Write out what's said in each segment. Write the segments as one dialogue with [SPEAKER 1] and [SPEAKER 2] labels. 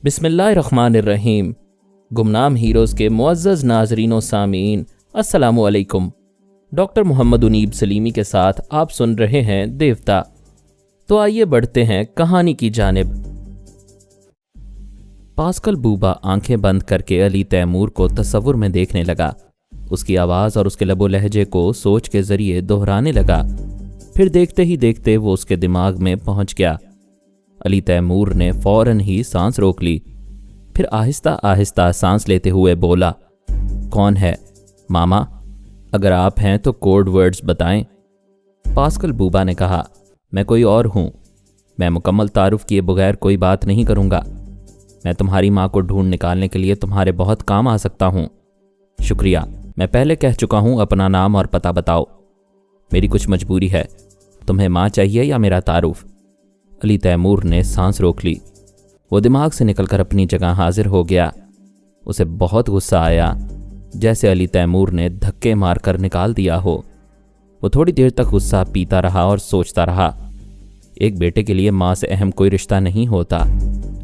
[SPEAKER 1] बिस्मिल्लाहिर्रहमानिर्रहीम। गुमनाम हीरोज़ के मुअज़्ज़ज़ नाज़रीन व सामीन, अस्सलामु अलैकुम। डॉक्टर मोहम्मद उनीब सलीमी के साथ आप सुन रहे हैं देवता। तो आइए बढ़ते हैं कहानी की जानिब। पास्कल बूबा आंखें बंद करके अली तैमूर को तसव्वुर में देखने लगा। उसकी आवाज़ और उसके लबो लहजे को सोच के ज़रिए दोहराने लगा। फिर देखते ही देखते वो उसके दिमाग में पहुंच गया। अली तैमूर ने फौरन ही सांस रोक ली। फिर आहिस्ता आहिस्ता सांस लेते हुए बोला, कौन है मामा? अगर आप हैं तो कोड वर्ड्स बताएं। पास्कल बूबा ने कहा, मैं कोई और हूं। मैं मुकम्मल तारुफ किए बगैर कोई बात नहीं करूंगा। मैं तुम्हारी माँ को ढूंढ निकालने के लिए तुम्हारे बहुत काम आ सकता हूं। शुक्रिया, मैं पहले कह चुका हूं, अपना नाम और पता बताओ। मेरी कुछ मजबूरी है। तुम्हें माँ चाहिए या मेरा तारुफ? अली तैमूर ने सांस रोक ली। वो दिमाग से निकलकर अपनी जगह हाजिर हो गया। उसे बहुत गुस्सा आया, जैसे अली तैमूर ने धक्के मारकर निकाल दिया हो। वो थोड़ी देर तक गुस्सा पीता रहा और सोचता रहा। एक बेटे के लिए माँ से अहम कोई रिश्ता नहीं होता,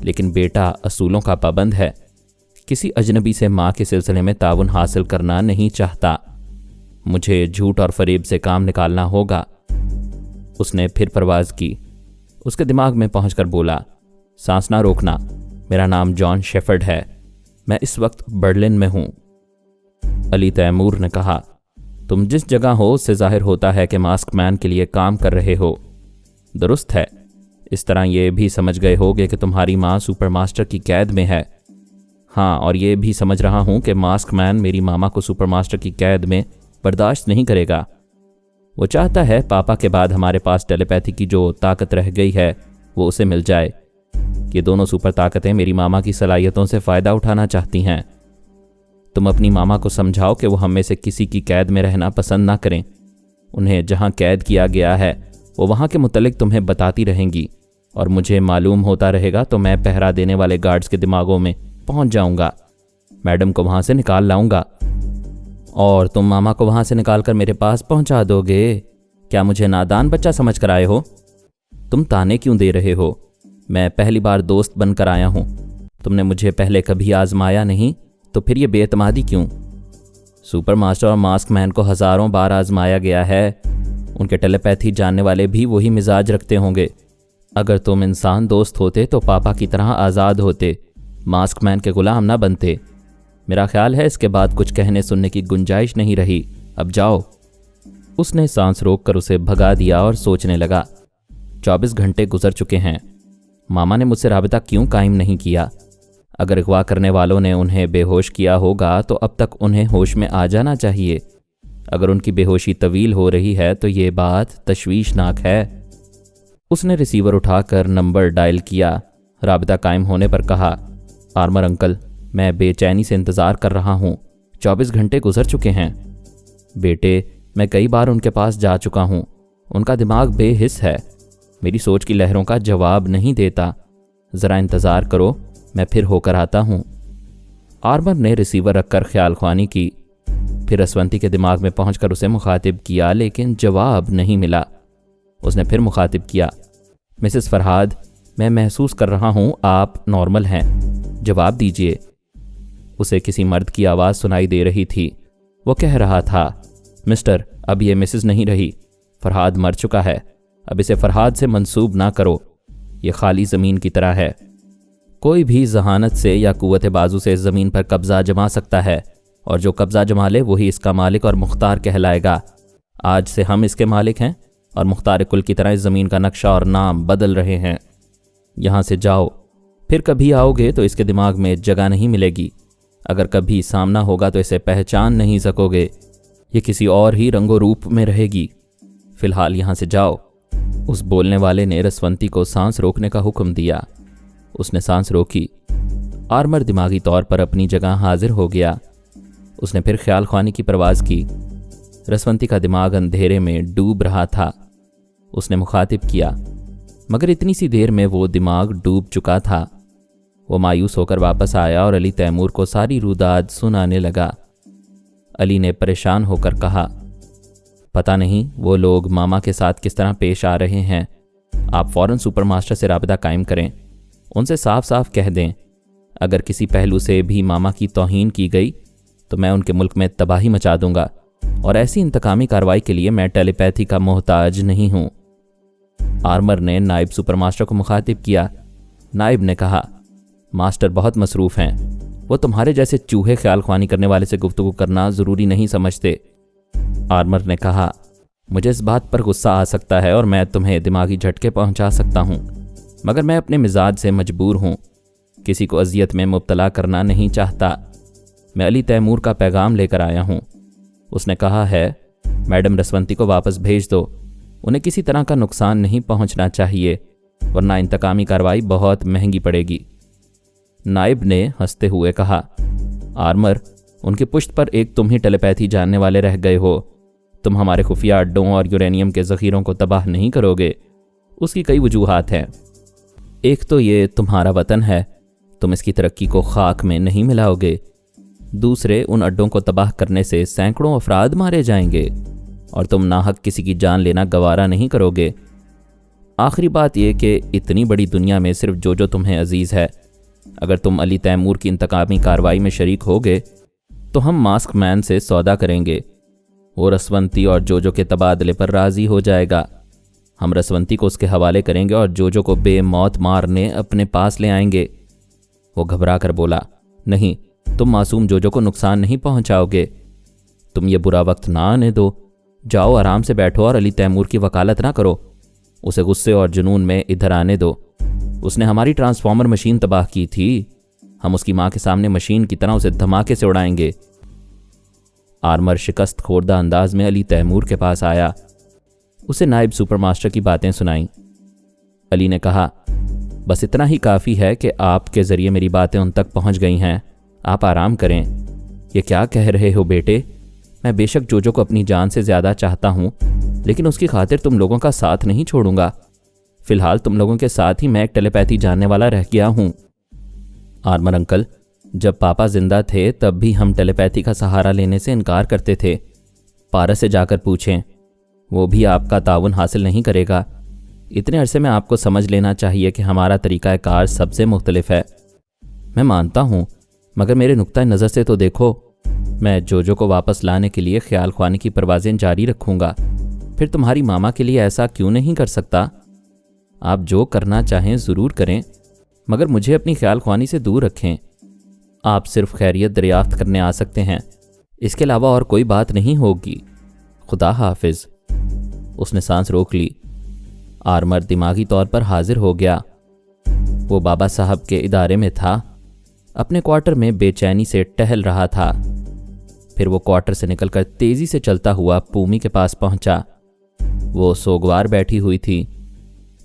[SPEAKER 1] लेकिन बेटा असूलों का पाबंद है। किसी अजनबी से माँ के सिलसिले में ताउन हासिल करना नहीं चाहता। मुझे झूठ और फरेब से काम निकालना होगा। उसने फिर परवाज़ की। उसके दिमाग में पहुंचकर बोला, सांस ना रोकना। मेरा नाम जॉन शेफर्ड है। मैं इस वक्त बर्लिन में हूं। अली तैमूर ने कहा, तुम जिस जगह हो उससे जाहिर होता है कि मास्क मैन के लिए काम कर रहे हो। दुरुस्त है। इस तरह ये भी समझ गए होगे कि तुम्हारी माँ सुपरमास्टर की कैद में है। हाँ, और ये भी समझ रहा हूं कि मास्क मैन मेरी मामा को सुपरमास्टर की कैद में बर्दाश्त नहीं करेगा। वो चाहता है पापा के बाद हमारे पास टेलीपैथी की जो ताकत रह गई है वो उसे मिल जाए। ये दोनों सुपर ताकतें मेरी मामा की सलाहियतों से फ़ायदा उठाना चाहती हैं। तुम अपनी मामा को समझाओ कि वो हम में से किसी की कैद में रहना पसंद ना करें। उन्हें जहाँ कैद किया गया है वो वहाँ के मुतल्लिक तुम्हें बताती रहेंगी, और मुझे मालूम होता रहेगा तो मैं पहरा देने वाले गार्ड्स के दिमागों में पहुँच जाऊँगा। मैडम को वहाँ से निकाल लाऊँगा और तुम मामा को वहाँ से निकाल कर मेरे पास पहुँचा दोगे। क्या मुझे नादान बच्चा समझ कर आए हो? तुम ताने क्यों दे रहे हो? मैं पहली बार दोस्त बनकर आया हूँ। तुमने मुझे पहले कभी आजमाया नहीं, तो फिर ये बेएतमादी क्यों? सुपर मास्टर और मास्क मैन को हज़ारों बार आजमाया गया है। उनके टेलीपैथी जानने वाले भी वही मिजाज रखते होंगे। अगर तुम इंसान दोस्त होते तो पापा की तरह आज़ाद होते, मास्क मैन के गुलाम ना बनते। मेरा ख्याल है इसके बाद कुछ कहने सुनने की गुंजाइश नहीं रही। अब जाओ। उसने सांस रोककर उसे भगा दिया और सोचने लगा। 24 घंटे गुजर चुके हैं। मामा ने मुझसे राबिता क्यों कायम नहीं किया? अगर अगवा करने वालों ने उन्हें बेहोश किया होगा तो अब तक उन्हें होश में आ जाना चाहिए। अगर उनकी बेहोशी तवील हो रही है तो ये बात तशवीशनाक है। उसने रिसीवर उठाकर नंबर डायल किया। राबिता कायम होने पर कहा, आर्मर अंकल, मैं बेचैनी से इंतज़ार कर रहा हूँ। 24 घंटे गुजर चुके हैं। बेटे, मैं कई बार उनके पास जा चुका हूँ। उनका दिमाग बेहिस है, मेरी सोच की लहरों का जवाब नहीं देता। ज़रा इंतज़ार करो, मैं फिर होकर आता हूँ। आर्मर ने रिसीवर रखकर ख्याल ख्वानी की। फिर असवंती के दिमाग में पहुंचकर उसे मुखातिब किया, लेकिन जवाब नहीं मिला। उसने फिर मुखातिब किया, मिसेस फरहाद, मैं महसूस कर रहा हूँ आप नॉर्मल हैं, जवाब दीजिए। उसे किसी मर्द की आवाज़ सुनाई दे रही थी। वो कह रहा था, मिस्टर, अब ये मिसेस नहीं रही। फरहाद मर चुका है। अब इसे फरहाद से मंसूब ना करो। ये खाली ज़मीन की तरह है। कोई भी जहानत से या कुव्वत बाजू से इस ज़मीन पर कब्ज़ा जमा सकता है, और जो कब्ज़ा जमा ले वही इसका मालिक और मुख्तार कहलाएगा। आज से हम इसके मालिक हैं और मुख्तार कुल की तरह इस ज़मीन का नक्शा और नाम बदल रहे हैं। यहाँ से जाओ। फिर कभी आओगे तो इसके दिमाग में जगह नहीं मिलेगी। अगर कभी सामना होगा तो इसे पहचान नहीं सकोगे। ये किसी और ही रंगो रूप में रहेगी। फ़िलहाल यहाँ से जाओ। उस बोलने वाले ने रसवंती को सांस रोकने का हुक्म दिया। उसने सांस रोकी। आर्मर दिमागी तौर पर अपनी जगह हाजिर हो गया। उसने फिर ख्याल ख्वानी की परवाज़ की। रसवंती का दिमाग अंधेरे में डूब रहा था। उसने मुखातिब किया, मगर इतनी सी देर में वो दिमाग डूब चुका था। वो मायूस होकर वापस आया और अली तैमूर को सारी रुदाद सुनाने लगा। अली ने परेशान होकर कहा, पता नहीं वो लोग मामा के साथ किस तरह पेश आ रहे हैं। आप फ़ौरन सुपरमास्टर से राबिता कायम करें। उनसे साफ साफ कह दें अगर किसी पहलू से भी मामा की तौहीन की गई तो मैं उनके मुल्क में तबाही मचा दूंगा, और ऐसी इंतकामी कार्रवाई के लिए मैं टेलीपैथी का मोहताज नहीं हूँ। आर्मर ने नायब सुपरमास्टर को मुखातिब किया। नायब ने कहा, मास्टर बहुत मसरूफ़ हैं, वो तुम्हारे जैसे चूहे ख्याल ख्वानी करने वाले से गुफ्तगू करना ज़रूरी नहीं समझते। आर्मर ने कहा, मुझे इस बात पर गुस्सा आ सकता है और मैं तुम्हें दिमागी झटके पहुंचा सकता हूं, मगर मैं अपने मिजाज से मजबूर हूं। किसी को अजियत में मुब्तला करना नहीं चाहता। मैं अली तैमूर का पैगाम लेकर आया हूं। उसने कहा है, मैडम रसवंती को वापस भेज दो, उन्हें किसी तरह का नुकसान नहीं पहुंचना चाहिए, वरना इंतकामी कार्रवाई बहुत महंगी पड़ेगी। नायब ने हंसते हुए कहा, आर्मर, उनकी पुश्त पर एक तुम ही टेलीपैथी जानने वाले रह गए हो। तुम हमारे खुफिया अड्डों और यूरेनियम के ज़ख़ीरों को तबाह नहीं करोगे। उसकी कई वजूहात हैं। एक तो ये तुम्हारा वतन है, तुम इसकी तरक्की को खाक में नहीं मिलाओगे। दूसरे, उन अड्डों को तबाह करने से सैकड़ों अफराद मारे जाएंगे और तुम नाहक किसी की जान लेना गवारा नहीं करोगे। आखिरी बात यह कि इतनी बड़ी दुनिया में सिर्फ जो तुम्हें अजीज़ है। अगर तुम अली तैमूर की इंतकामी कार्रवाई में शरीक होगे तो हम मास्क मैन से सौदा करेंगे। वो रसवंती और जो के तबादले पर राज़ी हो जाएगा। हम रसवंती को उसके हवाले करेंगे और जो को बेमौत मारने अपने पास ले आएंगे। वो घबरा कर बोला, नहीं, तुम मासूम जो को नुकसान नहीं पहुंचाओगे। तुम ये बुरा वक्त ना आने दो। जाओ, आराम से बैठो और अली तैमूर की वकालत ना करो। उसे गुस्से और जुनून में इधर आने दो। उसने हमारी ट्रांसफार्मर मशीन तबाह की थी। हम उसकी माँ के सामने मशीन की तरह उसे धमाके से उड़ाएंगे। आर्मर शिकस्त खोरदा अंदाज में अली तैमूर के पास आया। उसे नायब सुपरमास्टर की बातें सुनाईं। अली ने कहा, बस इतना ही काफ़ी है कि आपके ज़रिए मेरी बातें उन तक पहुंच गई हैं। आप आराम करें। ये क्या कह रहे हो बेटे? मैं बेशक जो को अपनी जान से ज़्यादा चाहता हूँ, लेकिन उसकी खातिर तुम लोगों का साथ नहीं छोड़ूंगा। फ़िलहाल तुम लोगों के साथ ही मैं एक टेलीपैथी जानने वाला रह गया हूँ। आर्मर अंकल, जब पापा जिंदा थे तब भी हम टेलीपैथी का सहारा लेने से इनकार करते थे। पारस से जाकर पूछें, वो भी आपका ताउन हासिल नहीं करेगा। इतने अरसे में आपको समझ लेना चाहिए कि हमारा तरीक़ा कार सबसे मुख्तलिफ है। मैं मानता हूँ, मगर मेरे नुक्ता नज़र से तो देखो। मैं जो को वापस लाने के लिए ख्याल ख्वानी की परवाज़ें जारी रखूँगा। फिर तुम्हारी मामा के लिए ऐसा क्यों नहीं कर सकता? आप जो करना चाहें ज़रूर करें, मगर मुझे अपनी ख्याल ख्वानी से दूर रखें। आप सिर्फ खैरियत दरियाफ्त करने आ सकते हैं, इसके अलावा और कोई बात नहीं होगी। खुदा हाफिज। उसने सांस रोक ली। आर्मर दिमागी तौर पर हाजिर हो गया। वो बाबा साहब के इदारे में था। अपने क्वार्टर में बेचैनी से टहल रहा था। फिर वो क्वार्टर से निकलकर तेजी से चलता हुआ पूमी के पास पहुंचा। वो सोगवार बैठी हुई थी।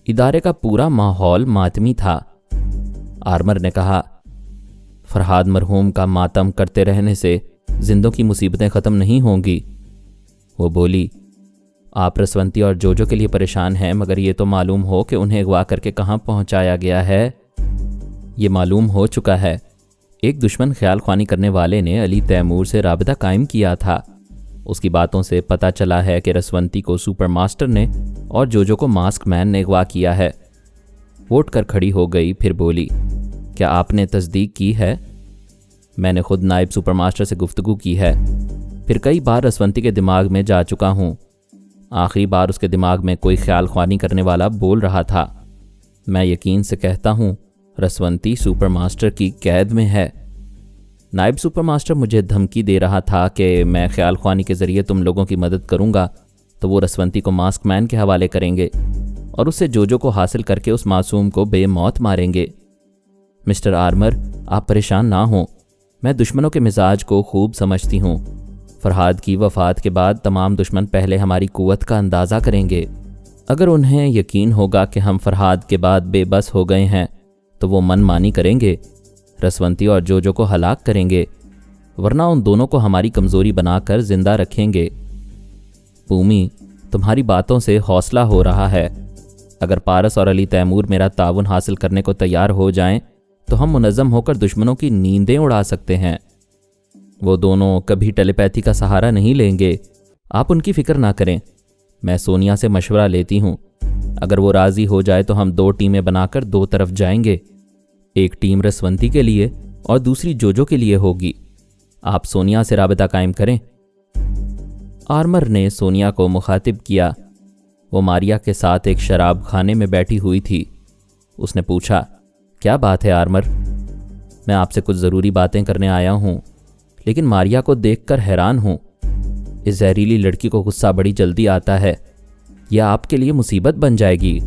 [SPEAKER 1] इदारे का पूरा माहौल मातमी था। आर्मर ने कहा, फरहाद मरहूम का मातम करते रहने से जिंदों की मुसीबतें ख़त्म नहीं होंगी। वो बोली, आप रसवंती और जो के लिए परेशान हैं, मगर ये तो मालूम हो कि उन्हें अगवा करके कहाँ पहुँचाया गया है। ये मालूम हो चुका है। एक दुश्मन ख्याल ख्वानी करने वाले ने अली तैमूर से राबिता कायम किया था। उसकी बातों से पता चला है कि रसवंती को सुपरमास्टर ने और जो को मास्क मैन ने अगवा किया है। वो उठ कर खड़ी हो गई, फिर बोली, क्या आपने तस्दीक की है? मैंने खुद नायब सुपरमास्टर से गुफ्तगू की है। फिर कई बार रसवंती के दिमाग में जा चुका हूँ। आखिरी बार उसके दिमाग में कोई ख्याल ख्वानी करने वाला बोल रहा था। मैं यकीन से कहता हूँ रसवंती सुपरमास्टर की कैद में है। नायब सुपरमास्टर मुझे धमकी दे रहा था कि मैं ख्याल ख्वानी के ज़रिए तुम लोगों की मदद करूँगा तो वो रसवंती को मास्क मैन के हवाले करेंगे और उससे जो को हासिल करके उस मासूम को बेमौत मारेंगे। मिस्टर आर्मर, आप परेशान ना हों। मैं दुश्मनों के मिजाज को खूब समझती हूँ। फरहाद की वफ़ात के बाद तमाम दुश्मन पहले हमारी कुव्वत का अंदाज़ा करेंगे। अगर उन्हें यकीन होगा कि हम फरहाद के बाद बेबस हो गए हैं तो वो मनमानी करेंगे, रसवंती और जो को हलाक करेंगे, वरना उन दोनों को हमारी कमज़ोरी बनाकर ज़िंदा रखेंगे। पूमी, तुम्हारी बातों से हौसला हो रहा है। अगर पारस और अली तैमूर मेरा ताउन हासिल करने को तैयार हो जाएं तो हम मुनज़्ज़म होकर दुश्मनों की नींदें उड़ा सकते हैं। वो दोनों कभी टेलीपैथी का सहारा नहीं लेंगे। आप उनकी फ़िक्र ना करें। मैं सोनिया से मशवरा लेती हूँ। अगर वो राज़ी हो जाए तो हम 2 टीमें बनाकर 2 तरफ जाएंगे। एक टीम रसवंती के लिए और दूसरी जोजो के लिए होगी। आप सोनिया से राबता कायम करें। आर्मर ने सोनिया को मुखातिब किया। वो मारिया के साथ एक शराब खाने में बैठी हुई थी। उसने पूछा, क्या बात है आर्मर? मैं आपसे कुछ ज़रूरी बातें करने आया हूँ, लेकिन मारिया को देखकर हैरान हूँ। इस जहरीली लड़की को गुस्सा बड़ी जल्दी आता है। यह आपके लिए मुसीबत बन जाएगी।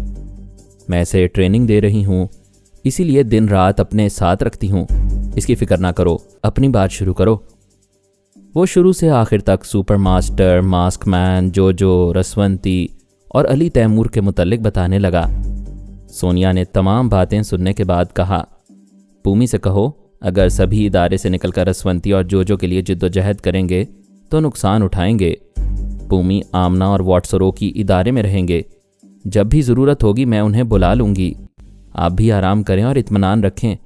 [SPEAKER 1] मैं इसे ट्रेनिंग दे रही हूँ, इसीलिए दिन रात अपने साथ रखती हूँ। इसकी फिक्र ना करो, अपनी बात शुरू करो। वो शुरू से आखिर तक सुपर मास्टर, मास्क मैन, जोजो, रसवंती और अली तैमूर के मुतल्लिक बताने लगा। सोनिया ने तमाम बातें सुनने के बाद कहा, पूमी से कहो अगर सभी इदारे से निकलकर रसवंती और जोजो के लिए जिद्दोजहद करेंगे तो नुकसान उठाएंगे। पूमी, आमना और वाट्सरो की इदारे में रहेंगे। जब भी ज़रूरत होगी मैं उन्हें बुला लूँगी। आप भी आराम करें और इत्मीनान रखें,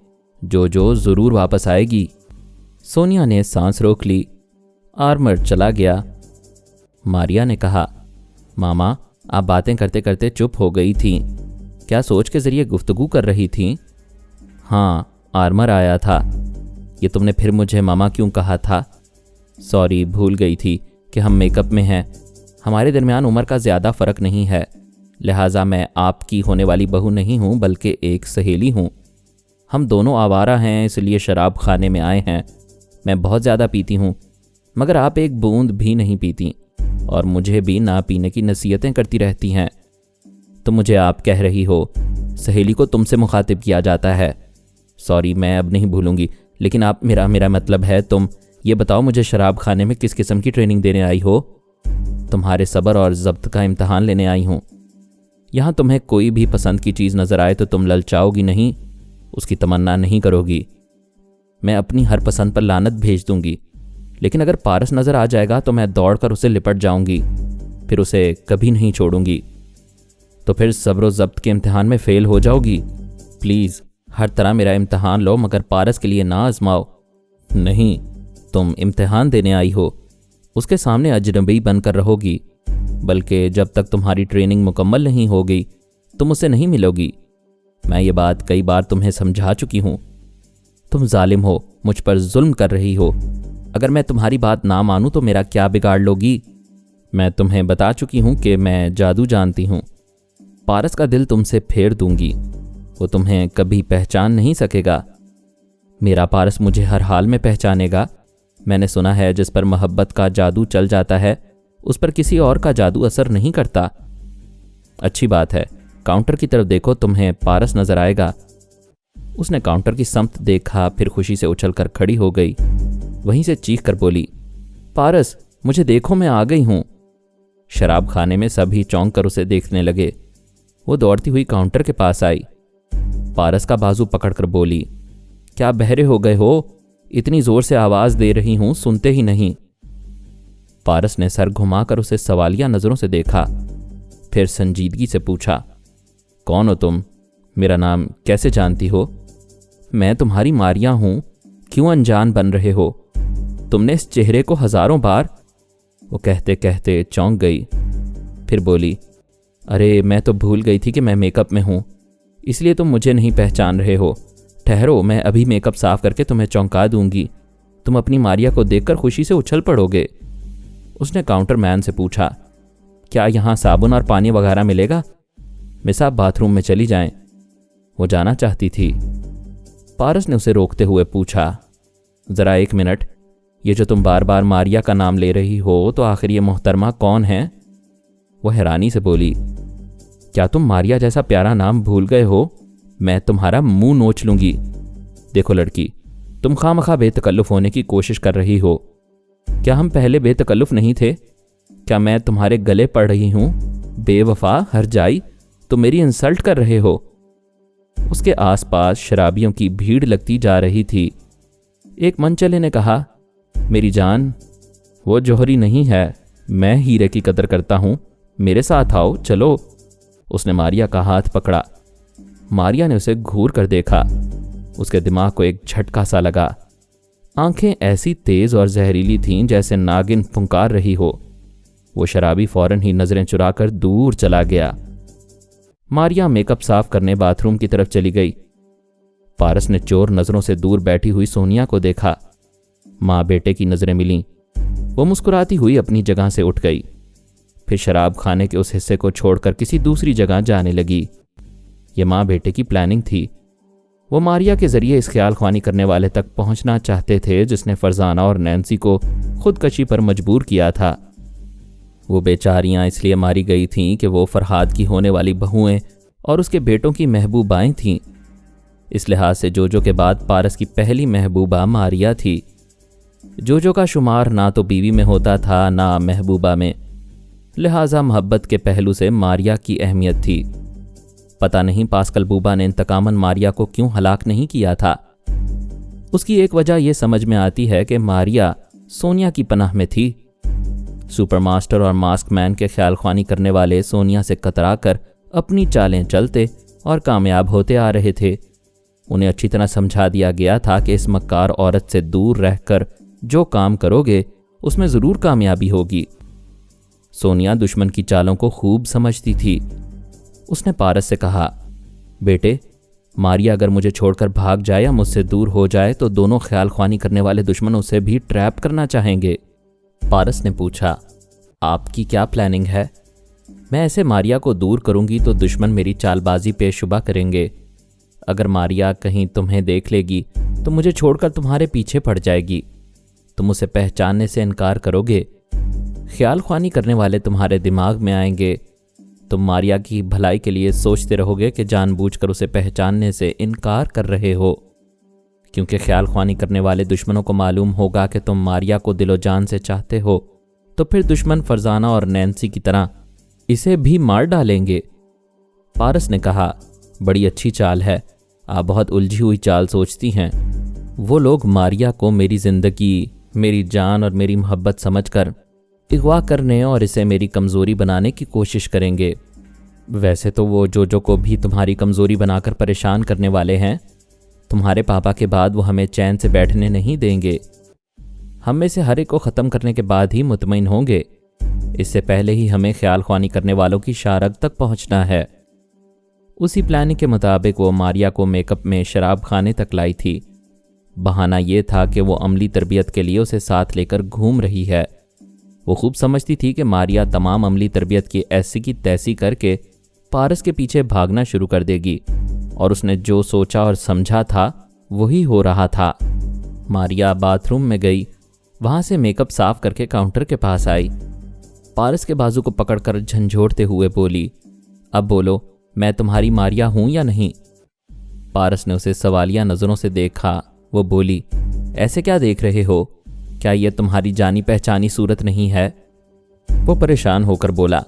[SPEAKER 1] जोजो ज़रूर वापस आएगी। सोनिया ने सांस रोक ली। आर्मर चला गया। मारिया ने कहा, मामा आप बातें करते करते चुप हो गई थीं। क्या सोच के ज़रिए गुफ्तगू कर रही थीं? हाँ, आर्मर आया था। ये तुमने फिर मुझे मामा क्यों कहा था? सॉरी, भूल गई थी कि हम मेकअप में हैं। हमारे दरमियान उम्र का ज़्यादा फ़र्क नहीं है, लिहाजा मैं आपकी होने वाली बहू नहीं हूँ बल्कि एक सहेली हूँ। हम दोनों आवारा हैं, इसलिए शराब खाने में आए हैं। मैं बहुत ज़्यादा पीती हूँ, मगर आप एक बूंद भी नहीं पीती और मुझे भी ना पीने की नसीहतें करती रहती हैं। तो मुझे आप कह रही हो, सहेली को तुमसे मुखातिब किया जाता है। सॉरी, मैं अब नहीं भूलूंगी, लेकिन आप मेरा मतलब है तुम ये बताओ मुझे शराब खाने में किस किस्म की ट्रेनिंग देने आई हो? तुम्हारे सब्र और ज़ब्त का इम्तहान लेने आई हूँ। यहाँ तुम्हें कोई भी पसंद की चीज़ नज़र आए तो तुम ललचाओगी नहीं, उसकी तमन्ना नहीं करोगी। मैं अपनी हर पसंद पर लानत भेज दूंगी, लेकिन अगर पारस नज़र आ जाएगा तो मैं दौड़कर उसे लिपट जाऊंगी, फिर उसे कभी नहीं छोड़ूंगी। तो फिर सब्र व ज़ब्त के इम्तहान में फ़ेल हो जाओगी। प्लीज़ हर तरह मेरा इम्तहान लो, मगर पारस के लिए ना आजमाओ। नहीं, तुम इम्तहान देने आई हो, उसके सामने अजनबी बनकर रहोगी, बल्कि जब तक तुम्हारी ट्रेनिंग मुकम्मल नहीं हो गई तुम उससे नहीं मिलोगी। मैं ये बात कई बार तुम्हें समझा चुकी हूँ। तुम जालिम हो, मुझ पर जुल्म कर रही हो। अगर मैं तुम्हारी बात ना मानूं तो मेरा क्या बिगाड़ लोगी? मैं तुम्हें बता चुकी हूँ कि मैं जादू जानती हूँ। पारस का दिल तुमसे फेर दूंगी, वो तुम्हें कभी पहचान नहीं सकेगा। मेरा पारस मुझे हर हाल में पहचानेगा। मैंने सुना है जिस पर मोहब्बत का जादू चल जाता है उस पर किसी और का जादू असर नहीं करता। अच्छी बात है, काउंटर की तरफ देखो, तुम्हें पारस नजर आएगा। उसने काउंटर की समत देखा, फिर खुशी से उछलकर खड़ी हो गई। वहीं से चीख कर बोली, पारस मुझे देखो, मैं आ गई हूं। शराब खाने में सभी चौंक कर उसे देखने लगे। वो दौड़ती हुई काउंटर के पास आई। पारस का बाजू पकड़कर बोली, क्या बहरे हो गए हो? इतनी जोर से आवाज दे रही हूं, सुनते ही नहीं। पारस ने सर घुमाकर उसे सवालिया नजरों से देखा, फिर संजीदगी से पूछा, कौन हो तुम? मेरा नाम कैसे जानती हो? मैं तुम्हारी मारिया हूं, क्यों अनजान बन रहे हो? तुमने इस चेहरे को हजारों बार। वो कहते कहते चौंक गई, फिर बोली, अरे मैं तो भूल गई थी कि मैं मेकअप में हूं, इसलिए तुम मुझे नहीं पहचान रहे हो। ठहरो, मैं अभी मेकअप साफ करके तुम्हें चौंका दूंगी। तुम अपनी मारिया को देखकर खुशी से उछल पड़ोगे। उसने काउंटर मैन से पूछा, क्या यहाँ साबुन और पानी वगैरह मिलेगा? मिस आप बाथरूम में चली जाएं। वो जाना चाहती थी। पारस ने उसे रोकते हुए पूछा, ज़रा एक मिनट, ये जो तुम बार बार मारिया का नाम ले रही हो तो आखिर ये मोहतरमा कौन है? वो हैरानी से बोली, क्या तुम मारिया जैसा प्यारा नाम भूल गए हो? मैं तुम्हारा मुंह नोच लूंगी। देखो लड़की, तुम खामखा बेतकल्लुफ होने की कोशिश कर रही हो। क्या हम पहले बेतकल्लुफ नहीं थे? क्या मैं तुम्हारे गले पड़ रही हूं? बेवफा, हरजाई, तुम मेरी इंसल्ट कर रहे हो। उसके आसपास शराबियों की भीड़ लगती जा रही थी। एक मनचले ने कहा, मेरी जान, वो जौहरी नहीं है, मैं हीरे की कदर करता हूं, मेरे साथ आओ, चलो। उसने मारिया का हाथ पकड़ा। मारिया ने उसे घूर कर देखा। उसके दिमाग को एक झटका सा लगा। आंखें ऐसी तेज और जहरीली थीं जैसे नागिन फुंकार रही हो। वो शराबी फौरन ही नजरें चुराकर दूर चला गया। मारिया मेकअप साफ करने बाथरूम की तरफ चली गई। पारस ने चोर नजरों से दूर बैठी हुई सोनिया को देखा। माँ बेटे की नजरें मिलीं। वो मुस्कुराती हुई अपनी जगह से उठ गई, फिर शराब खाने के उस हिस्से को छोड़कर किसी दूसरी जगह जाने लगी। ये माँ बेटे की प्लानिंग थी। वो मारिया के जरिए इस ख्याल ख्वानी करने वाले तक पहुंचना चाहते थे जिसने फरजाना और नैन्सी को खुदकशी पर मजबूर किया था। वो बेचारियां इसलिए मारी गई थीं कि वो फरहाद की होने वाली बहुएं और उसके बेटों की महबूबाएं थीं। इस लिहाज से जोजो के बाद पारस की पहली महबूबा मारिया थी। जोजो का शुमार ना तो बीवी में होता था ना महबूबा में, लिहाजा मोहब्बत के पहलू से मारिया की अहमियत थी। पता नहीं पास्कल बूबा ने इंतकामन मारिया को क्यों हलाक नहीं किया था। उसकी एक वजह यह समझ में आती है कि मारिया सोनिया की पनाह में थी। सुपरमास्टर और मास्क मैन के ख्याल ख्वानी करने वाले सोनिया से कतरा कर अपनी चालें चलते और कामयाब होते आ रहे थे। उन्हें अच्छी तरह समझा दिया गया था कि इस मक्कार औरत से दूर रहकर जो काम करोगे उसमें ज़रूर कामयाबी होगी। सोनिया दुश्मन की चालों को खूब समझती थी। उसने पारस से कहा, बेटे, मारिया अगर मुझे छोड़कर भाग जाए या मुझसे दूर हो जाए तो दोनों ख्याल ख्वानी करने वाले दुश्मन उसे भी ट्रैप करना चाहेंगे। पारस ने पूछा, आपकी क्या प्लानिंग है? मैं ऐसे मारिया को दूर करूंगी तो दुश्मन मेरी चालबाजी पेशुबा करेंगे। अगर मारिया कहीं तुम्हें देख लेगी तो मुझे छोड़कर तुम्हारे पीछे पड़ जाएगी। तुम उसे पहचानने से इनकार करोगे। ख्याल ख्वानी करने वाले तुम्हारे दिमाग में आएंगे। तुम मारिया की भलाई के लिए सोचते रहोगे कि जानबूझकर उसे पहचानने से इनकार कर रहे हो, क्योंकि ख्याल ख्वानी करने वाले दुश्मनों को मालूम होगा कि तुम मारिया को दिलो जान से चाहते हो, तो फिर दुश्मन फरजाना और नैन्सी की तरह इसे भी मार डालेंगे। पारस ने कहा, बड़ी अच्छी चाल है, आप बहुत उलझी हुई चाल सोचती हैं। वो लोग मारिया को मेरी जिंदगी, मेरी जान और मेरी मोहब्बत समझकर अगवा करने और इसे मेरी कमज़ोरी बनाने की कोशिश करेंगे। वैसे तो वो जोजो को भी तुम्हारी कमज़ोरी बनाकर परेशान करने वाले हैं। तुम्हारे पापा के बाद वो हमें चैन से बैठने नहीं देंगे। हम में से हर एक को ख़त्म करने के बाद ही मुतमईन होंगे। इससे पहले ही हमें ख्याल ख्वानी करने वालों की शारग तक पहुंचना है। उसी प्लानिंग के मुताबिक वो मारिया को मेकअप में शराब खाने तक लाई थी। बहाना ये था कि वो अमली तरबियत के लिए उसे साथ लेकर घूम रही है। वो खूब समझती थी कि मारिया तमाम अमली तरबियत की ऐसी की तैसी करके पारस के पीछे भागना शुरू कर देगी, और उसने जो सोचा और समझा था वही हो रहा था। मारिया बाथरूम में गई, वहाँ से मेकअप साफ करके काउंटर के पास आई। पारस के बाजू को पकड़कर झंझोड़ते हुए बोली, अब बोलो, मैं तुम्हारी मारिया हूँ या नहीं? पारस ने उसे सवालिया नज़रों से देखा। वो बोली, ऐसे क्या देख रहे हो? क्या यह तुम्हारी जानी पहचानी सूरत नहीं है? वो परेशान होकर बोला,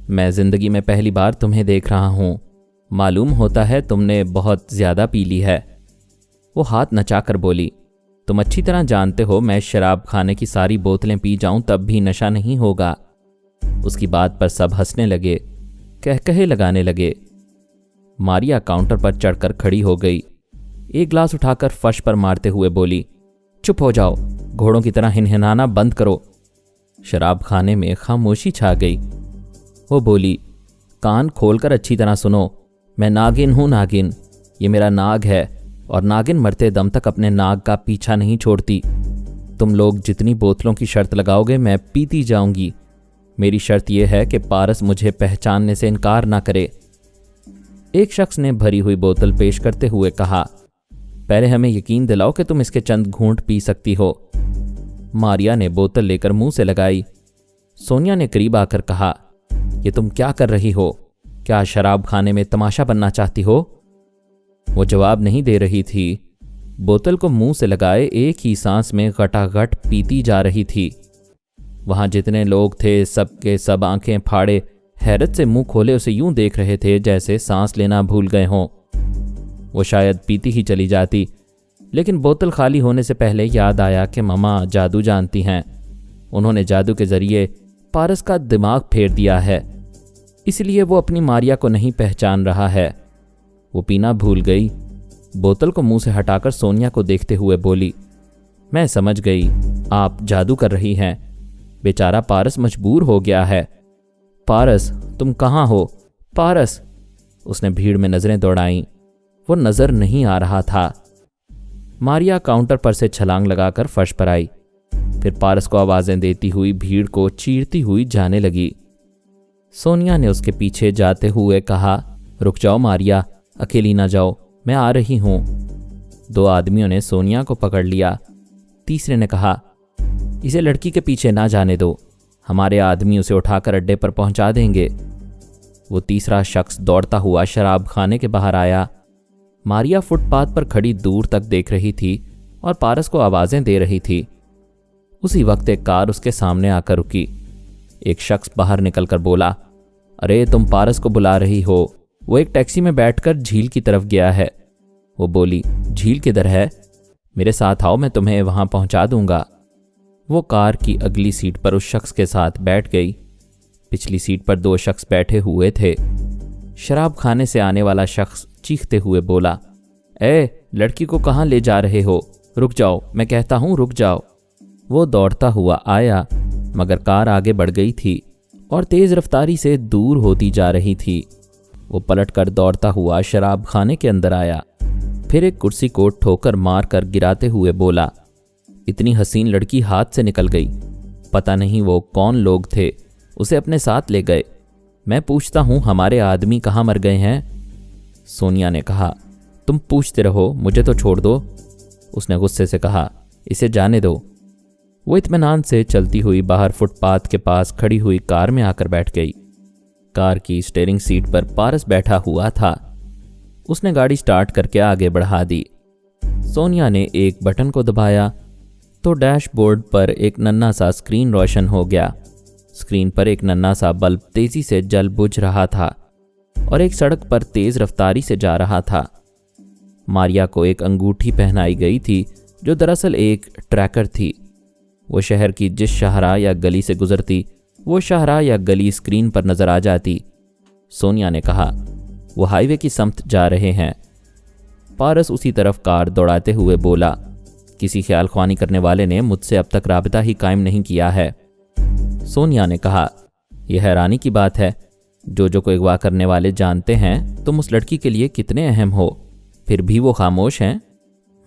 [SPEAKER 1] मैं जिंदगी में पहली बार तुम्हें देख रहा हूँ। मालूम होता है तुमने बहुत ज़्यादा पी ली है। वो हाथ नचाकर बोली, तुम अच्छी तरह जानते हो मैं शराब खाने की सारी बोतलें पी जाऊं तब भी नशा नहीं होगा। उसकी बात पर सब हंसने लगे, कहकहे लगाने लगे। मारिया काउंटर पर चढ़कर खड़ी हो गई। एक गिलास उठाकर फर्श पर मारते हुए बोली, चुप हो जाओ, घोड़ों की तरह हिनहिनाना बंद करो। शराब खाने में खामोशी छा गई। वो बोली, कान खोलकर अच्छी तरह सुनो, मैं नागिन हूँ नागिन। ये मेरा नाग है और नागिन मरते दम तक अपने नाग का पीछा नहीं छोड़ती। तुम लोग जितनी बोतलों की शर्त लगाओगे मैं पीती जाऊंगी। मेरी शर्त यह है कि पारस मुझे पहचानने से इनकार ना करे। एक शख्स ने भरी हुई बोतल पेश करते हुए कहा, पहले हमें यकीन दिलाओ कि तुम इसके चंद घूंट पी सकती हो। मारिया ने बोतल लेकर मुंह से लगाई। सोनिया ने करीब आकर कहा, ये तुम क्या कर रही हो? क्या शराब खाने में तमाशा बनना चाहती हो? वो जवाब नहीं दे रही थी। बोतल को मुंह से लगाए एक ही सांस में गटागट पीती जा रही थी। वहां जितने लोग थे सबके सब आंखें फाड़े हैरत से मुंह खोले उसे यूं देख रहे थे जैसे सांस लेना भूल गए हों। वो शायद पीती ही चली जाती, लेकिन बोतल खाली होने से पहले याद आया कि ममा जादू जानती हैं। उन्होंने जादू के जरिए पारस का दिमाग फेर दिया है, इसलिए वो अपनी मारिया को नहीं पहचान रहा है। वो पीना भूल गई। बोतल को मुंह से हटाकर सोनिया को देखते हुए बोली, मैं समझ गई, आप जादू कर रही हैं। बेचारा पारस मजबूर हो गया है। पारस, तुम कहाँ हो? पारस! उसने भीड़ में नजरें दौड़ाईं। वो नजर नहीं आ रहा था। मारिया काउंटर पर से छलांग लगाकर फर्श पर आई, फिर पारस को आवाजें देती हुई भीड़ को चीरती हुई जाने लगी। सोनिया ने उसके पीछे जाते हुए कहा, रुक जाओ मारिया, अकेली ना जाओ, मैं आ रही हूं। 2 आदमियों ने सोनिया को पकड़ लिया। तीसरे ने कहा, इसे लड़की के पीछे ना जाने दो, हमारे आदमी उसे उठाकर अड्डे पर पहुंचा देंगे। वो तीसरा शख्स दौड़ता हुआ शराब खाने के बाहर आया। मारिया फुटपाथ पर खड़ी दूर तक देख रही थी और पारस को आवाजें दे रही थी। उसी वक्त एक कार उसके सामने आकर रुकी। एक शख्स बाहर निकलकर बोला, अरे तुम पारस को बुला रही हो, वो एक टैक्सी में बैठकर झील की तरफ गया है। वो बोली, झील किधर है? मेरे साथ आओ, मैं तुम्हें वहां पहुंचा दूंगा। वो कार की अगली सीट पर उस शख्स के साथ बैठ गई। पिछली सीट पर 2 शख्स बैठे हुए थे। शराब खाने से आने वाला शख्स चीखते हुए बोला, ए लड़की को कहाँ ले जा रहे हो? रुक जाओ, मैं कहता हूँ रुक जाओ। वो दौड़ता हुआ आया, मगर कार आगे बढ़ गई थी और तेज रफ्तारी से दूर होती जा रही थी। वो पलटकर दौड़ता हुआ शराब खाने के अंदर आया, फिर एक कुर्सी को ठोकर मार कर गिराते हुए बोला, इतनी हसीन लड़की हाथ से निकल गई, पता नहीं वो कौन लोग थे, उसे अपने साथ ले गए। मैं पूछता हूँ हमारे आदमी कहाँ मर गए हैं? सोनिया ने कहा, तुम पूछते रहो, मुझे तो छोड़ दो। उसने गुस्से से कहा, इसे जाने दो। वो इत्मीनान से चलती हुई बाहर फुटपाथ के पास खड़ी हुई कार में आकर बैठ गई। कार की स्टीयरिंग सीट पर पारस बैठा हुआ था। उसने गाड़ी स्टार्ट करके आगे बढ़ा दी। सोनिया ने एक बटन को दबाया तो डैशबोर्ड पर एक नन्हा सा स्क्रीन रोशन हो गया। स्क्रीन पर एक नन्हा सा बल्ब तेजी से जल बुझ रहा था और एक सड़क पर तेज रफ्तारी से जा रहा था। मारिया को एक अंगूठी पहनाई गई थी जो दरअसल एक ट्रैकर थी। वो शहर की जिस शाहराह या गली से गुजरती, वो शाहराह या गली स्क्रीन पर नजर आ जाती। सोनिया ने कहा, वो हाईवे की समत जा रहे हैं। पारस उसी तरफ कार दौड़ाते हुए बोला, किसी ख्याल ख्वानी करने वाले ने मुझसे अब तक राबता ही कायम नहीं किया है। सोनिया ने कहा, यह हैरानी की बात है, जो को अगवा करने वाले जानते हैं तुम उस लड़की के लिए कितने अहम हो, फिर भी वो खामोश हैं।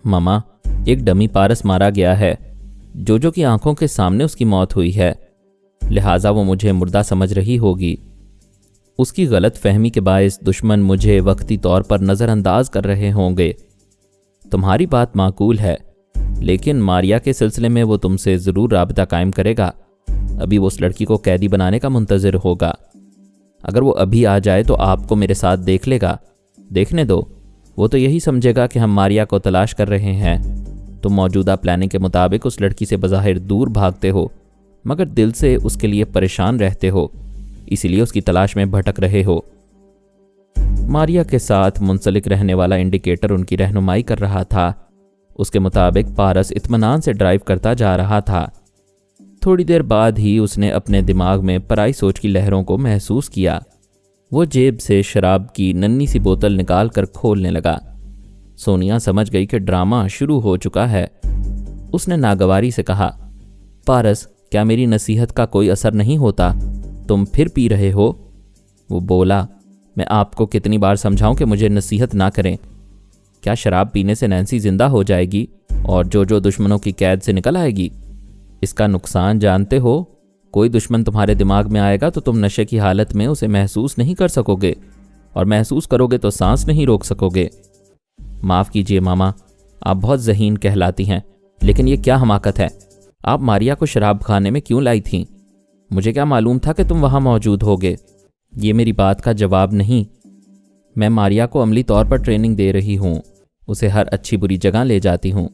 [SPEAKER 1] मामा, एक डमी पारस मारा गया है। जो की आंखों के सामने उसकी मौत हुई है, लिहाजा वो मुझे मुर्दा समझ रही होगी। उसकी गलत फहमी के बायस दुश्मन मुझे वक्ती तौर पर नज़रअंदाज कर रहे होंगे। तुम्हारी बात माकूल है, लेकिन मारिया के सिलसिले में वो तुमसे ज़रूर राबता कायम करेगा। अभी वो उस लड़की को कैदी बनाने का मुंतज़िर होगा। अगर वो अभी आ जाए तो आपको मेरे साथ देख लेगा। देखने दो, वो तो यही समझेगा कि हम मारिया को तलाश कर रहे हैं। तुम मौजूदा प्लानिंग के मुताबिक उस लड़की से बज़ाहिर दूर भागते हो, मगर दिल से उसके लिए परेशान रहते हो, इसीलिए उसकी तलाश में भटक रहे हो। मारिया के साथ मुंसलिक रहने वाला इंडिकेटर उनकी रहनुमाई कर रहा था। उसके मुताबिक पारस इत्मीनान से ड्राइव करता जा रहा था। थोड़ी देर बाद ही उसने अपने दिमाग में पराई सोच की लहरों को महसूस किया। वो जेब से शराब की नन्ही सी बोतल निकाल कर खोलने लगा। सोनिया समझ गई कि ड्रामा शुरू हो चुका है। उसने नागवारी से कहा, पारस, क्या मेरी नसीहत का कोई असर नहीं होता? तुम फिर पी रहे हो? वो बोला, मैं आपको कितनी बार समझाऊं कि मुझे नसीहत ना करें। क्या शराब पीने से नैन्सी जिंदा हो जाएगी और जो दुश्मनों की कैद से निकल आएगी? इसका नुकसान जानते हो। कोई दुश्मन तुम्हारे दिमाग में आएगा तो तुम नशे की हालत में उसे महसूस नहीं कर सकोगे, और महसूस करोगे तो सांस नहीं रोक सकोगे। माफ़ कीजिए मामा, आप बहुत ज़हीन कहलाती हैं, लेकिन ये क्या हमाकत है? आप मारिया को शराब खाने में क्यों लाई थीं? मुझे क्या मालूम था कि तुम वहाँ मौजूद होगे? ये मेरी बात का जवाब नहीं। मैं मारिया को अमली तौर पर ट्रेनिंग दे रही हूँ, उसे हर अच्छी बुरी जगह ले जाती हूँ।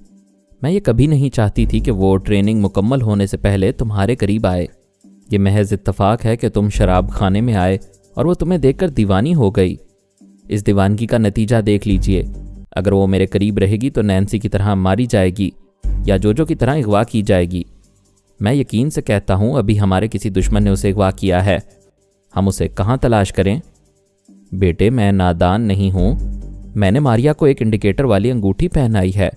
[SPEAKER 1] मैं ये कभी नहीं चाहती थी कि वो ट्रेनिंग मुकम्मल होने से पहले तुम्हारे करीब आए। ये महज इत्तफाक है कि तुम शराब खाने में आए और वो तुम्हें देखकर दीवानी हो गई। इस दीवानगी का नतीजा देख लीजिए। अगर वो मेरे करीब रहेगी तो नैन्सी की तरह मारी जाएगी या जो की तरह अगवा की जाएगी। मैं यकीन से कहता हूँ अभी हमारे किसी दुश्मन ने उसे अगवा किया है। हम उसे कहाँ तलाश करें? बेटे, मैं नादान नहीं हूँ। मैंने मारिया को एक इंडिकेटर वाली अंगूठी पहनाई है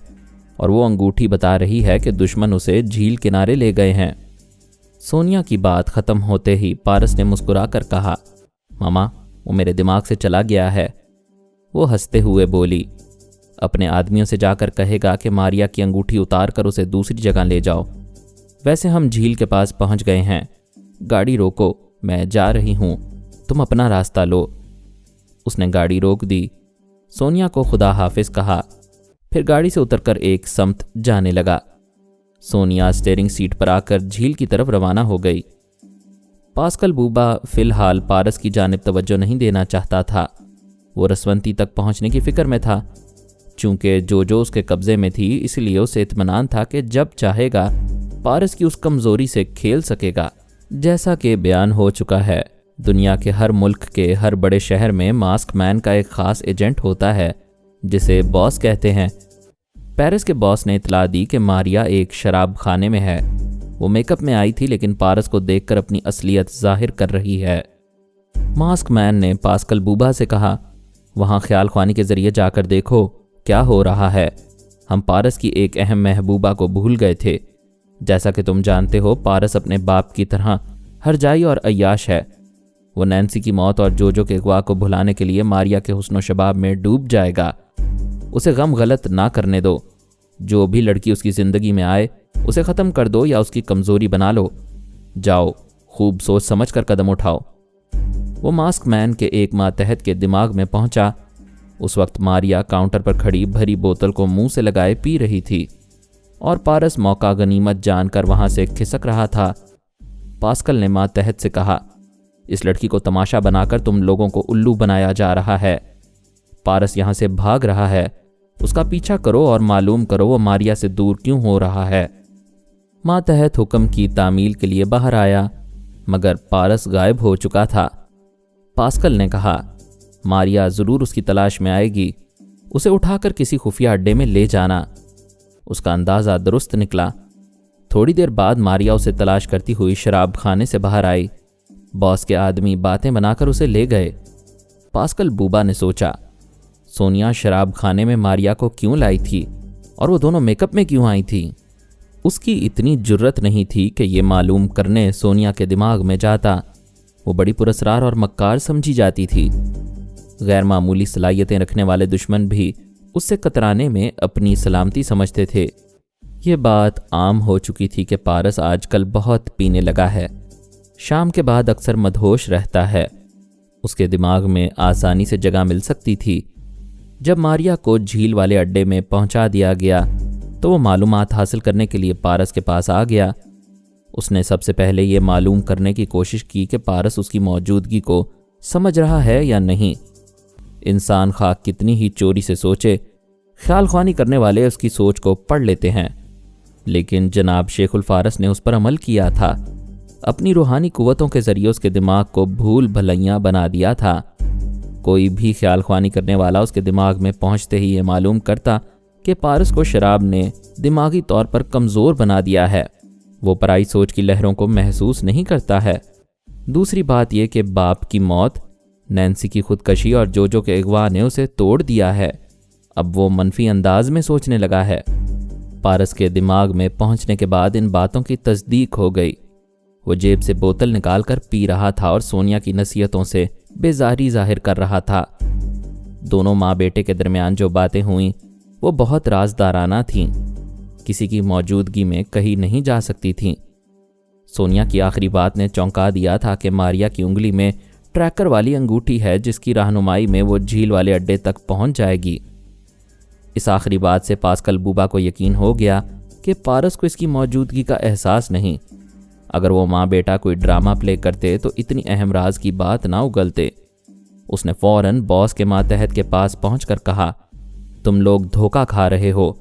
[SPEAKER 1] और वो अंगूठी बता रही है कि दुश्मन उसे झील किनारे ले गए हैं। सोनिया की बात ख़त्म होते ही पारस ने मुस्कुरा कर कहा, मामा, वो मेरे दिमाग से चला गया है। وہ ہنستے ہوئے بولی، اپنے آدمیوں سے جا کر کہے گا کہ ماریا کی انگوٹھی اتار کر اسے دوسری جگہ لے جاؤ۔ ویسے ہم جھیل کے پاس پہنچ گئے ہیں، گاڑی روکو، میں جا رہی ہوں، تم اپنا راستہ لو۔ اس نے گاڑی روک دی، سونیا کو خدا حافظ کہا، پھر گاڑی سے اتر کر ایک سمت جانے لگا۔ سونیا اسٹیئرنگ سیٹ پر آ کر جھیل کی طرف روانہ ہو گئی۔ پاسکل بوبا فی الحال پارس کی جانب توجہ نہیں دینا چاہتا تھا۔ وہ رسونتی تک پہنچنے کی فکر میں تھا۔ چونکہ جو اس کے قبضے میں تھی، اس لیے اسے اطمینان تھا کہ جب چاہے گا پارس کی اس کمزوری سے کھیل سکے گا۔ جیسا کہ بیان ہو چکا ہے، دنیا کے ہر ملک کے ہر بڑے شہر میں ماسک مین کا ایک خاص ایجنٹ ہوتا ہے جسے باس کہتے ہیں۔ پیرس کے باس نے اطلاع دی کہ ماریا ایک شراب خانے میں ہے۔ وہ میک اپ میں آئی تھی لیکن پارس کو دیکھ کر اپنی اصلیت ظاہر کر رہی ہے۔ ماسک مین نے پاسکل بوبا سے کہا، وہاں خیال خوانی کے ذریعے جا کر دیکھو کیا ہو رہا ہے۔ ہم پارس کی ایک اہم محبوبہ کو بھول گئے تھے۔ جیسا کہ تم جانتے ہو، پارس اپنے باپ کی طرح ہرجائی اور عیاش ہے۔ وہ نینسی کی موت اور جو کے اغوا کو بھلانے کے لیے ماریا کے حسن و شباب میں ڈوب جائے گا۔ اسے غم غلط نہ کرنے دو۔ جو بھی لڑکی اس کی زندگی میں آئے اسے ختم کر دو یا اس کی کمزوری بنا لو۔ جاؤ، خوب سوچ سمجھ کر قدم اٹھاؤ۔ وہ ماسک مین کے ایک ماتحت کے دماغ میں پہنچا۔ اس وقت ماریا کاؤنٹر پر کھڑی بھری بوتل کو منہ سے لگائے پی رہی تھی اور پارس موقع غنیمت جان کر وہاں سے کھسک رہا تھا۔ پاسکل نے ماتحت سے کہا، اس لڑکی کو تماشا بنا کر تم لوگوں کو الو بنایا جا رہا ہے۔ پارس یہاں سے بھاگ رہا ہے، اس کا پیچھا کرو اور معلوم کرو وہ ماریا سے دور کیوں ہو رہا ہے۔ ماتحت حکم کی تعمیل کے لیے باہر آیا، مگر پارس غائب ہو چکا تھا۔ پاسکل نے کہا، ماریا ضرور اس کی تلاش میں آئے گی، اسے اٹھا کر کسی خفیہ اڈے میں لے جانا۔ اس کا اندازہ درست نکلا۔ تھوڑی دیر بعد ماریا اسے تلاش کرتی ہوئی شراب خانے سے باہر آئی۔ باس کے آدمی باتیں بنا کر اسے لے گئے۔ پاسکل بوبا نے سوچا، سونیا شراب خانے میں ماریا کو کیوں لائی تھی اور وہ دونوں میک اپ میں کیوں آئی تھی؟ اس کی اتنی جرت نہیں تھی کہ یہ معلوم کرنے سونیا کے دماغ میں جاتا۔ وہ بڑی پراسرار اور مکار سمجھی جاتی تھی۔ غیر معمولی صلاحیتیں رکھنے والے دشمن بھی اس سے کترانے میں اپنی سلامتی سمجھتے تھے۔ یہ بات عام ہو چکی تھی کہ پارس آج کل بہت پینے لگا ہے۔ شام کے بعد اکثر مدہوش رہتا ہے۔ اس کے دماغ میں آسانی سے جگہ مل سکتی تھی۔ جب ماریا کو جھیل والے اڈے میں پہنچا دیا گیا تو وہ معلومات حاصل کرنے کے لیے پارس کے پاس آ گیا۔ اس نے سب سے پہلے یہ معلوم کرنے کی کوشش کی کہ پارس اس کی موجودگی کو سمجھ رہا ہے یا نہیں۔ انسان خواہ کتنی ہی چوری سے سوچے، خیال خوانی کرنے والے اس کی سوچ کو پڑھ لیتے ہیں، لیکن جناب شیخ الفارس نے اس پر عمل کیا تھا۔ اپنی روحانی قوتوں کے ذریعے اس کے دماغ کو بھول بھلیاں بنا دیا تھا۔ کوئی بھی خیال خوانی کرنے والا اس کے دماغ میں پہنچتے ہی یہ معلوم کرتا کہ پارس کو شراب نے دماغی طور پر کمزور بنا دیا ہے۔ وہ پرائی سوچ کی لہروں کو محسوس نہیں کرتا ہے۔ دوسری بات یہ کہ باپ کی موت، نینسی کی خودکشی اور جو کے اغوا نے اسے توڑ دیا ہے۔ اب وہ منفی انداز میں سوچنے لگا ہے۔ پارس کے دماغ میں پہنچنے کے بعد ان باتوں کی تصدیق ہو گئی۔ وہ جیب سے بوتل نکال کر پی رہا تھا اور سونیا کی نصیحتوں سے بیزاری ظاہر کر رہا تھا۔ دونوں ماں بیٹے کے درمیان جو باتیں ہوئیں وہ بہت رازدارانہ تھیں، کسی کی موجودگی میں کہی نہیں جا سکتی تھیں۔ سونیا کی آخری بات نے چونکا دیا تھا کہ ماریا کی انگلی میں ٹریکر والی انگوٹھی ہے جس کی رہنمائی میں وہ جھیل والے اڈے تک پہنچ جائے گی۔ اس آخری بات سے پاسکل بوبا کو یقین ہو گیا کہ پارس کو اس کی موجودگی کا احساس نہیں۔ اگر وہ ماں بیٹا کوئی ڈرامہ پلے کرتے تو اتنی اہم راز کی بات نہ اگلتے۔ اس نے فوراً باس کے ماتحت کے پاس پہنچ کر کہا، تم لوگ دھوکہ کھا رہے ہو۔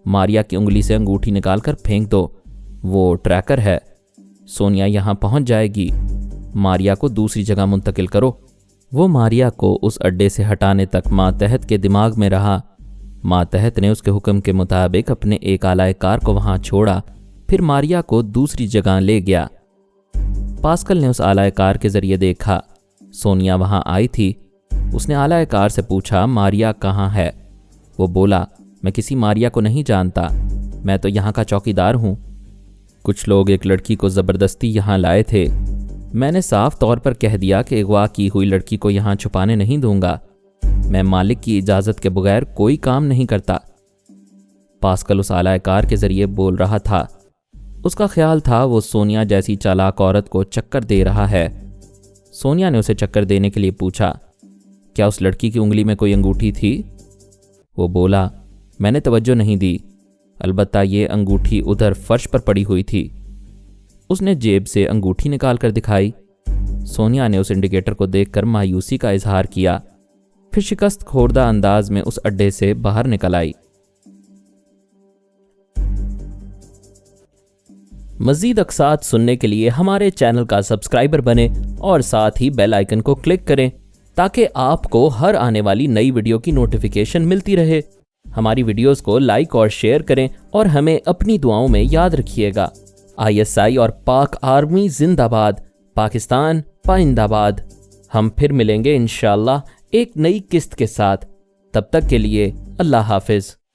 [SPEAKER 1] ماریا کی انگلی سے انگوٹھی نکال کر پھینک دو، وہ ٹریکر ہے۔ سونیا یہاں پہنچ جائے گی، ماریا کو دوسری جگہ منتقل کرو۔ وہ ماریا کو اس اڈے سے ہٹانے تک ماتحت کے دماغ میں رہا۔ ماتحت نے اس کے حکم کے مطابق اپنے ایک آلائے کار کو وہاں چھوڑا، پھر ماریا کو دوسری جگہ لے گیا۔ پاسکل نے اس آلائے کار کے ذریعے دیکھا سونیا وہاں آئی تھی۔ اس نے آلائے کار سے پوچھا، ماریا کہاں ہے؟ وہ بولا، میں کسی ماریا کو نہیں جانتا، میں تو یہاں کا چوکیدار ہوں۔ کچھ لوگ ایک لڑکی کو زبردستی یہاں لائے تھے۔ میں نے صاف طور پر کہہ دیا کہ اغوا کی ہوئی لڑکی کو یہاں چھپانے نہیں دوں گا۔ میں مالک کی اجازت کے بغیر کوئی کام نہیں کرتا۔ پاسکل اس اعلی کار کے ذریعے بول رہا تھا۔ اس کا خیال تھا وہ سونیا جیسی چالاک عورت کو چکر دے رہا ہے۔ سونیا نے اسے چکر دینے کے لیے پوچھا، کیا اس لڑکی کی انگلی میں کوئی انگوٹھی تھی؟ وہ بولا، میں نے توجہ نہیں دی، البتہ یہ انگوٹھی ادھر فرش پر پڑی ہوئی تھی۔ اس نے جیب سے انگوٹھی نکال کر دکھائی۔ سونیا نے اس انڈیکیٹر کو دیکھ کر مایوسی کا اظہار کیا، پھر شکست خوردہ انداز میں اس اڈے سے باہر نکل آئی۔ مزید اقساط سننے کے لیے ہمارے چینل کا سبسکرائبر بنیں اور ساتھ ہی بیل آئیکن کو کلک کریں تاکہ آپ کو ہر آنے والی نئی ویڈیو کی نوٹیفیکیشن ملتی رہے۔ ہماری ویڈیوز کو لائک اور شیئر کریں اور ہمیں اپنی دعاؤں میں یاد رکھیے گا۔ ISI اور پاک آرمی زندہ باد، پاکستان پائندہ باد۔ ہم پھر ملیں گے انشاءاللہ ایک نئی قسط کے ساتھ۔ تب تک کے لیے اللہ حافظ۔